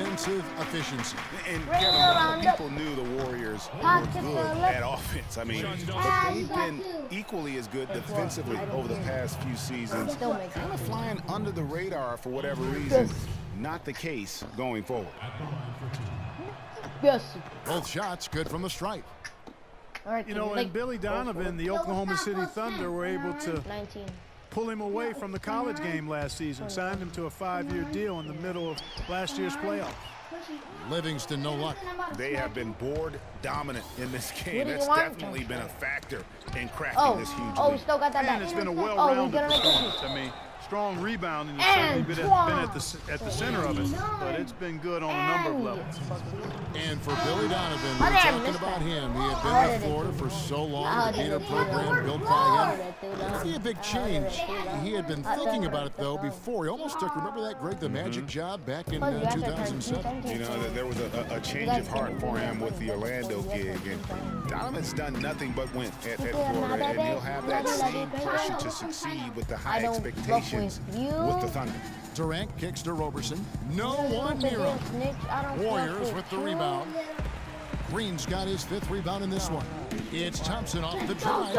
defensive efficiency. And Kevin, a lot of people knew the Warriors were good at offense. I mean, but they've been equally as good defensively over the past few seasons. Kind of flying under the radar for whatever reason. Not the case going forward. Yes. Both shots good from the stripe. All right, You know, and Billy Donovan, the Oklahoma City Thunder were able to 19. pull him away from the college game last season, signed him to a 5-year deal in the middle of last year's playoff. Livingston, no luck. They have been board dominant in this game. What do you That's want? definitely been a factor in crafting this huge we lead. still got that back. And it's been a Oh, we well-rounded gonna make performance. it. I mean, strong rebounding And has certainly been at the center of it, but it's been good on a number of levels. And for Billy Donovan, I we're didn't talking miss about that. him. He I had been did with it Florida too. for so long, I to be in a did it program too. built by I him. did it too. It'd be a big change. He had been thinking about it, though, before. He almost took, remember that, Greg, the Magic job back in 2007? You know, there was a change of heart for him with the Orlando gig. And Donovan's done nothing but win at Florida, and he'll have that same pressure to succeed with the high expectations with the Thunder. Durant kicks to Roberson. No one near him. Warriors with the rebound. Green's got his 5th rebound in this one. It's Thompson off the drive.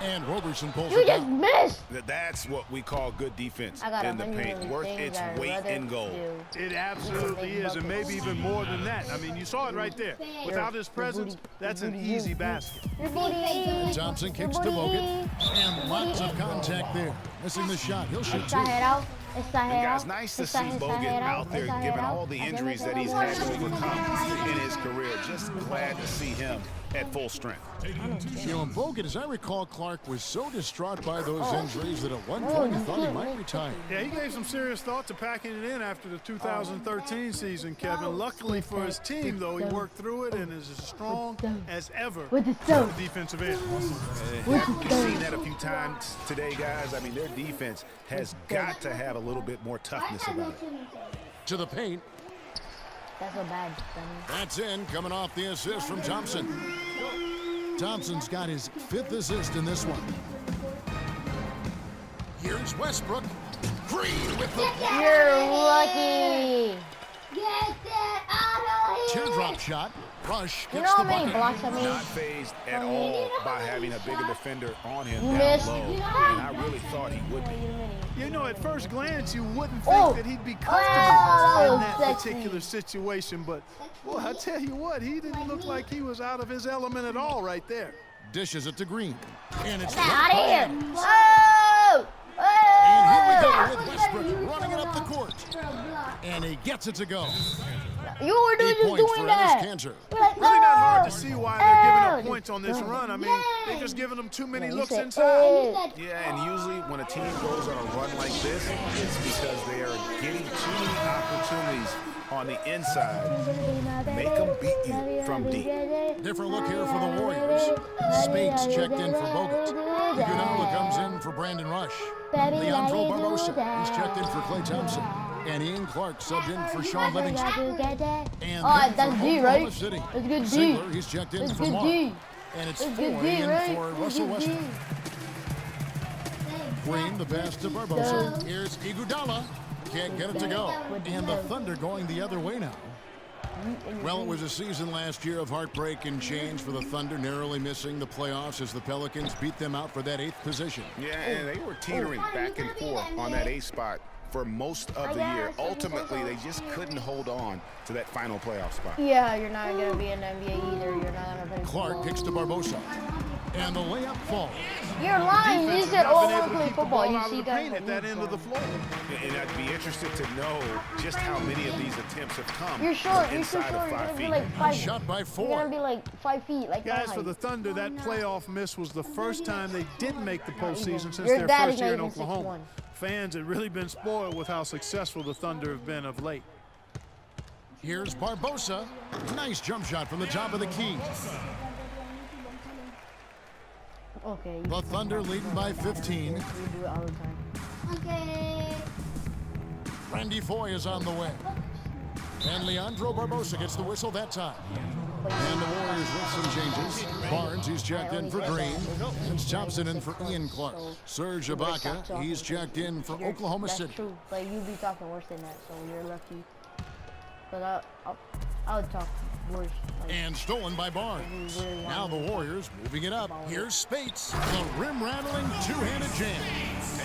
And Roberson pulls You it just down. missed. That's what we call good defense I got in the paint. Worth its weight in gold. It absolutely is, and maybe even more than that. I mean, you saw it right there. Without his presence, that's an easy basket. Your booty. Thompson kicks to Bogut. And lots of contact there. Missing the shot. He'll shoot 2. Exagerado. And guys, nice to see Bogut out there given all the injuries that he's had to overcome in his career. Just glad to see him at full strength. You know, and Bogut, as I recall, Clark was so distraught by those injuries that at one point he thought he might retire. Yeah, he gave some serious thought to packing it in after the 2013 season, Kevin. Luckily for his team, though, he worked through it and is as strong as ever With the on the soap. defensive end. We've seen that a few times today, guys. I mean, their defense has got to have a little bit more toughness about it. To the paint. That's so bad. That's in, coming off the assist from Thompson. Thompson's got his 5th assist in this one. Here's Westbrook. Green with the block. You're lucky. Get that out of here! Teardrop shot. Rush You gets know the how many bucket. blocks I made? Not phased at all by having a bigger defender on him down missed. low. And I really thought he would be. You know, at first glance, you wouldn't think Oh. that he'd be Oh, comfortable in that sexy. particular situation, but, well, I tell you what, he didn't look like he was out of his element at all right there. Dishes it to Green. And it's Out of here. Oh! And here we Oh! go with Westbrook running it up the court. And he gets it to go. You were 8 just points for doing Enes that. Kanter. You're like, Really not hard to "Oh." see why they're giving Oh. up points on this run. I mean, they're just giving them too many You looks said, inside. "Oh." Yeah, and usually when a team goes on a run like this, it's because they are getting too many opportunities on the inside. Make them beat you from deep. Different look here for the Warriors. Spates checked in for Bogut. Iguodala comes in for Brandon Rush. Leandro Barbosa, he's checked in for Klay Thompson. And Ian Clark subbed in for Sean Livingston. And Oh, then that's for D, Oklahoma right? City, That's good D. Ziegler, he's checked in That's for good Mark. D. And it's That's 4 good D, in right? for That's Russell good D. Westbrook. Green, the pass to Barbosa. Here's Iguodala. Can't get it to go. And the Thunder going the other way now. Well, it was a season last year of heartbreak and change for the Thunder, narrowly missing the playoffs as the Pelicans beat them out for that 8th position. Yeah, and they were teetering back and forth on that A spot for most of the year. Ultimately, they just couldn't hold on to that final playoff spot. Yeah, you're not going to be in the NBA either. You're not going to play Clark football. kicks to Barbosa. And the layup falls. You're lying. You Defense said, has oh, not been I able to play keep the football. ball You out of see the guys paint like at that end of the floor. And I'd be interested to know just how many of these attempts have come You're short. from You're too inside short. of You're 5 going to be feet. like 5 Shot by You're 4. going to be like 5 feet. Like Guys, my for the height. Thunder, that playoff miss was the first time they didn't make the postseason since Your their dad first is year not in even Oklahoma. 6'1". Fans had really been spoiled with how successful the Thunder have been of late. Here's Barbosa. Nice jump shot from the top of the key. Okay. The Thunder leading by 15. We do it all the time. Okay. Randy Foye is on the way. And Leandro Barbosa gets the whistle that time. And the Warriors with some changes. Barnes, he's checked in for Green. It's Thompson in for Ian Clark. Serge Ibaka, he's checked in for Oklahoma That's City. true. But you be talking worse than that, so you're lucky. But I would talk worse. Like, And stolen by Barnes. Now the Warriors moving it up. Here's Spates. The rim-rattling two-handed jam.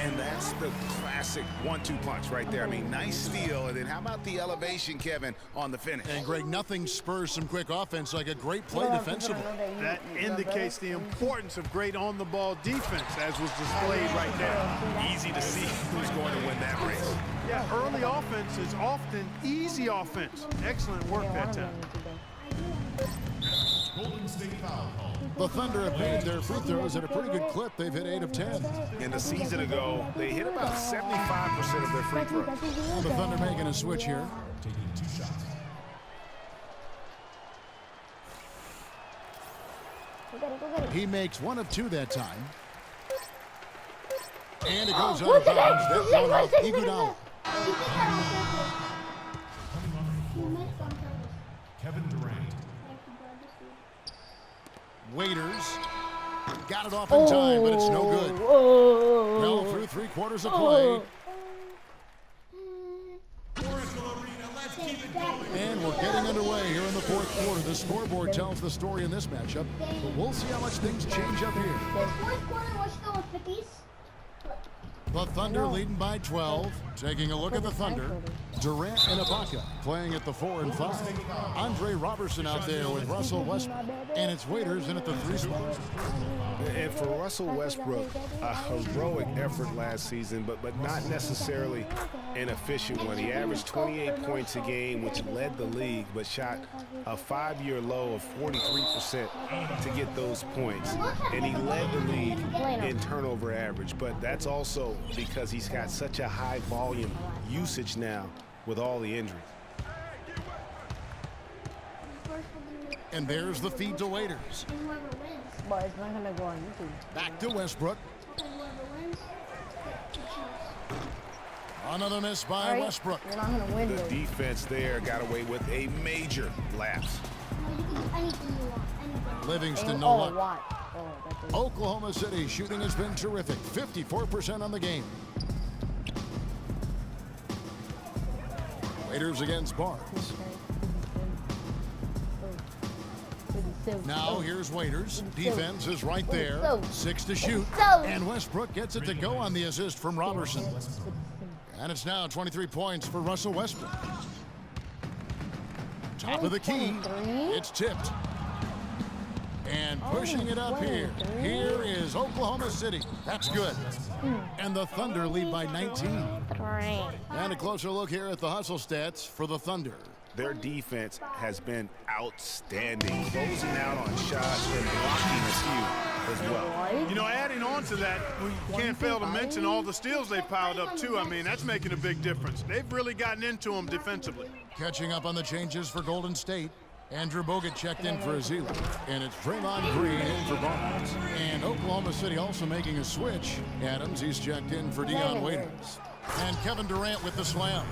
And that's the classic 1-2 punch right there. I mean, nice steal. And then how about the elevation, Kevin, on the finish? And Greg, nothing spurs some quick offense like a great play defensively. That indicates the importance of great on-the-ball defense, as was displayed right there. Easy to see who's going to win that race. Yeah, early offense is often easy offense. Excellent work that time. Golden State foul call. The Thunder have made their free throws at a pretty good clip. They've hit 8 of 10. In the season ago, they hit about 75% of their free throws. The Thunder making a switch here. Taking 2 shots. He makes 1 of 2 that time. And it goes out of bounds. That one off Iguodala. Kevin Durant. Waiters got it off in time, but it's no good. Well, through 3 quarters of play. And we're getting underway here in the 4th quarter. The scoreboard tells the story in this matchup, but we'll see how much things change up here. Fourth quarter, what's going with 50s? The Thunder leading by 12. Taking a look at the Thunder. Durant and Ibaka playing at the 4 and 5. Andre Robertson out there with Russell Westbrook. And it's Waiters in at the 3 spot. And for Russell Westbrook, a heroic effort last season, but not necessarily an efficient one. He averaged 28 points a game, which led the league, but shot a 5-year low of 43% to get those points. And he led the league in turnover average, but that's also because he's got such a high volume usage now with all the injuries. And there's the feed to Waiters. And whoever wins. But it's not gonna go on YouTube. Back to Westbrook. And whoever wins, the Chiefs. Another miss by Right? Westbrook. You're not gonna win The though. defense there got away with a major lapse. No, you can do anything you want. Anything. Livingston, no Oh, luck. what? Oh, that's it. Oklahoma City shooting has been terrific. 54% on the game. Waiters against Barnes. Now here's Waiters. Defense is right there. 6 to shoot. And Westbrook gets it to go on the assist from Robertson. And it's now 23 points for Russell Westbrook. Top of the key. It's tipped. And pushing it up here. Here is Oklahoma City. That's good. And the Thunder lead by 19. And a closer look here at the hustle stats for the Thunder. Their defense has been outstanding, closing out on shots and blocking a few as well. You know, adding on to that, we can't fail to mention all the steals they've piled up, too. I mean, that's making a big difference. They've really gotten into them defensively. Catching up on the changes for Golden State. Andrew Bogut checked in for Azila. And it's Draymond Green in for Barnes. And Oklahoma City also making a switch. Adams, he's checked in for Dion Waiters. And Kevin Durant with the slam.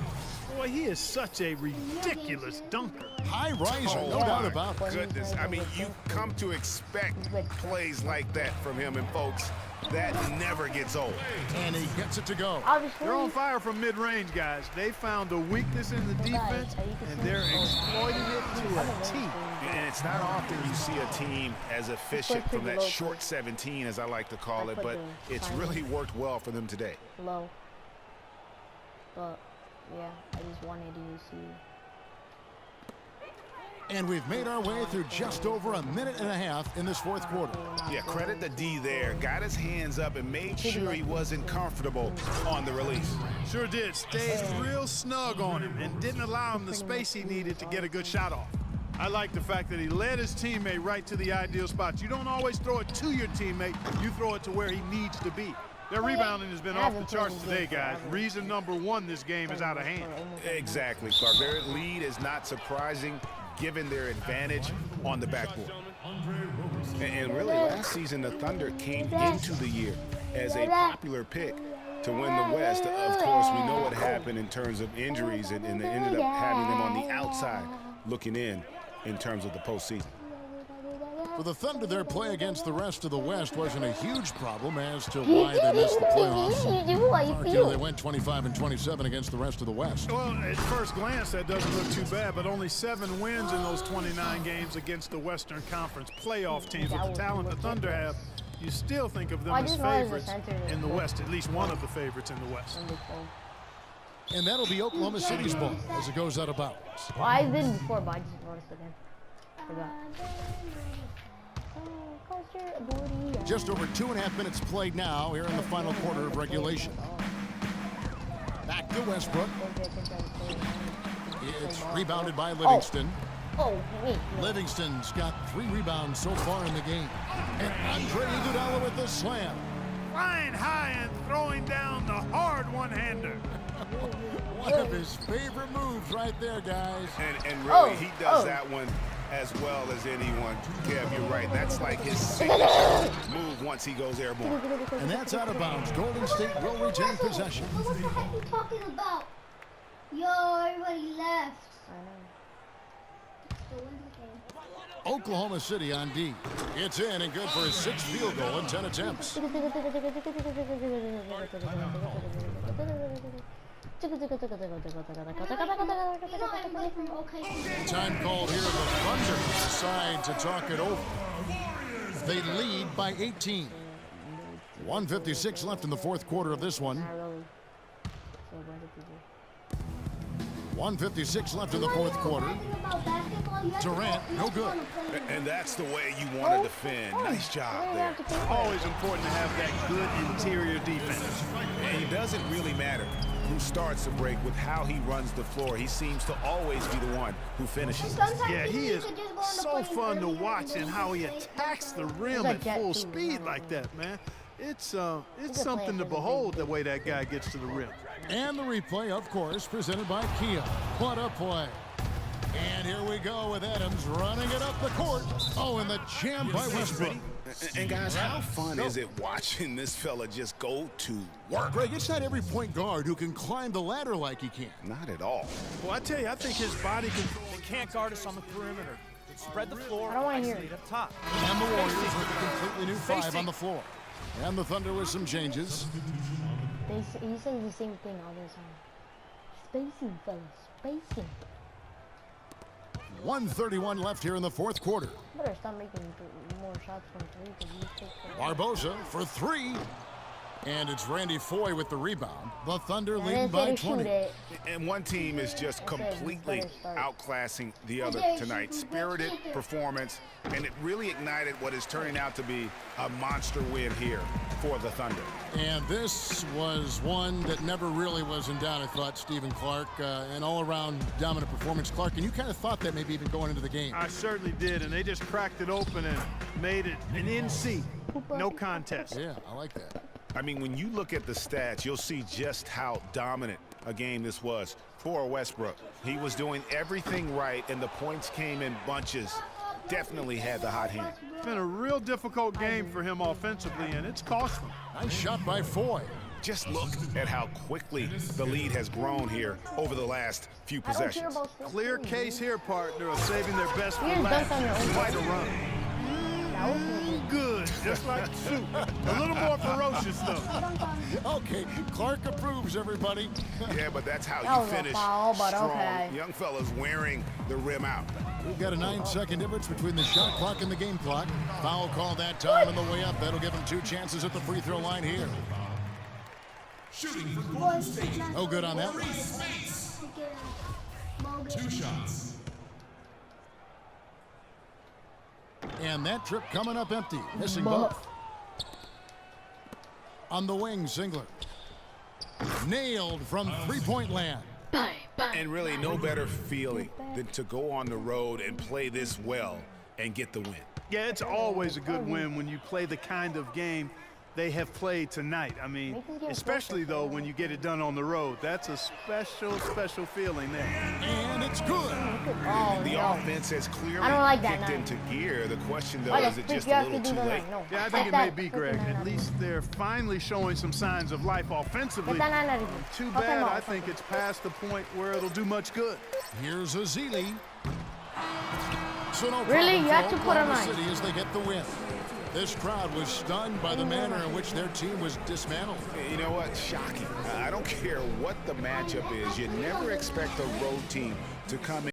Boy, he is such a ridiculous dunker. High riser, no doubt about it. Goodness, I mean, you come to expect plays like that from him, and folks, that never gets old. And he gets it to go. They're on fire from mid-range, guys. They found a weakness in the defense, and they're exploiting it to a T. And it's not often you see a team as efficient from that short 17, as I like to call it, but it's really worked well for them today. Low. But yeah, I just wanted you to see. And we've made our way through just over a minute and a half in this 4th quarter. Yeah, credit the D there. Got his hands up and made sure he wasn't comfortable on the release. Sure did. Stayed real snug on him and didn't allow him the space he needed to get a good shot off. I like the fact that he led his teammate right to the ideal spots. You don't always throw it to your teammate. You throw it to where he needs to be. Their rebounding has been off the charts today, guys. Reason number 1, this game is out of hand. Exactly, Clark. Their lead is not surprising given their advantage on the backboard. And really, last season, the Thunder came into the year as a popular pick to win the West. Of course, we know what happened in terms of injuries, and they ended up having them on the outside looking in terms of the postseason. For the Thunder, their play against the rest of the West wasn't a huge problem as to why they missed the playoffs. They went 25-27 against the rest of the West. Well, at first glance, that doesn't look too bad, but only 7 wins in those 29 games against the Western Conference playoff teams. With the talent the Thunder have, you still think of them as favorites in the West, at least one of the favorites in the West. And that'll be Oklahoma City's ball as it goes out of bounds. Well, I did before, but I just noticed again. Forgot. Just over 2.5 minutes played now here in the final quarter of regulation. Back to Westbrook. It's rebounded by Livingston. Oh, wait. Livingston's got 3 rebounds so far in the game. And Andre Iguodala with the slam. Flying high and throwing down the hard one-hander. One of his favorite moves right there, guys. And really, he does that one as well as anyone. Kev, you're right. That's like his signature move once he goes airborne. And that's out of bounds. Golden State will retain possession. What the heck are you talking about? Yo, everybody left. Still in the game. Oklahoma City on D. It's in and good for his 6th field goal in 10 attempts. Time called here. The Thunder decide to talk it over. They lead by 18. 1:56 left in the 4th quarter of this one. 1:56 left in the 4th quarter. Durant, no good. And that's the way you want to defend. Nice job there. Always important to have that good interior defense. And it doesn't really matter who starts the break with how he runs the floor. He seems to always be the one who finishes. Yeah, he is so fun to watch and how he attacks the rim at full speed like that, man. It's something to behold the way that guy gets to the rim. And the replay, of course, presented by Kia. What a play. And here we go with Adams running it up the court. Oh, and the jam by Westbrook. And guys, how fun is it watching this fella just go to work? Greg, it's not every point guard who can climb the ladder like he can. Not at all. Well, I tell you, I think his body control. They can't guard us on the perimeter. Spread the floor. I don't want to hear isolate up top. And the Warriors with a completely new 5 on the floor. And the Thunder with some changes. He says the same thing all the time. Spacing, fellas. Spacing. 1:31 left here in the 4th quarter. Better stop making more shots from 3 because you take Barbosa for 3. And it's Randy Foye with the rebound. The Thunder Yeah, leading by 20. And one team is just completely outclassing the other tonight. Spirited performance, and it really ignited what is turning out to be a monster win here for the Thunder. And this was one that never really was in doubt, I thought, Stephen Clark. An all-around dominant performance. Clark, and you kind of thought that maybe even going into the game. I certainly did, and they just cracked it open and made it an NC. No contest. Yeah, I like that. I mean, when you look at the stats, you'll see just how dominant a game this was for Westbrook. He was doing everything right, and the points came in bunches. Definitely had the hot hand. It's been a real difficult game for him offensively, and it's cost him. Nice shot by Foye. Just look at how quickly the lead has grown here over the last few possessions. Clear case here, partner, of saving their best for Here's last. dunk on your own. Quite a run. Good, just like soup. A little more ferocious, though. Okay, Clark approves, everybody. Yeah, but that's how That you was a finish foul, but strong. okay. Young fellas wearing the rim out. We've got a 9-second difference between the shot clock and the game clock. Foul call that time on the way up. That'll give him 2 chances at the free throw line here. Shooting for Golden State. No good on that. Maurice Bates. 2 shots. And that trip coming up empty. Missing both. On the wing, Singler. Nailed from three-point land. And really no better feeling than to go on the road and play this well and get the win. Yeah, it's always a good win when you play the kind of game they have played tonight. I mean, especially, though, when you get it done on the road. That's a special, special feeling there. And it's good. The offense has clearly I don't like that kicked nine. into gear. The question, though, Oh, is it just a little too late? Yeah, I think it may be, Greg. At least they're finally showing some signs of life offensively. Too bad, I think it's past the point where it'll do much good. Here's Azili. So no Really? problem You had for to put a Oklahoma line. City as they get the win. This crowd was stunned by the manner in which their team was dismantled. You know what? Shocking. I don't care what the matchup is. You never expect a road team to come in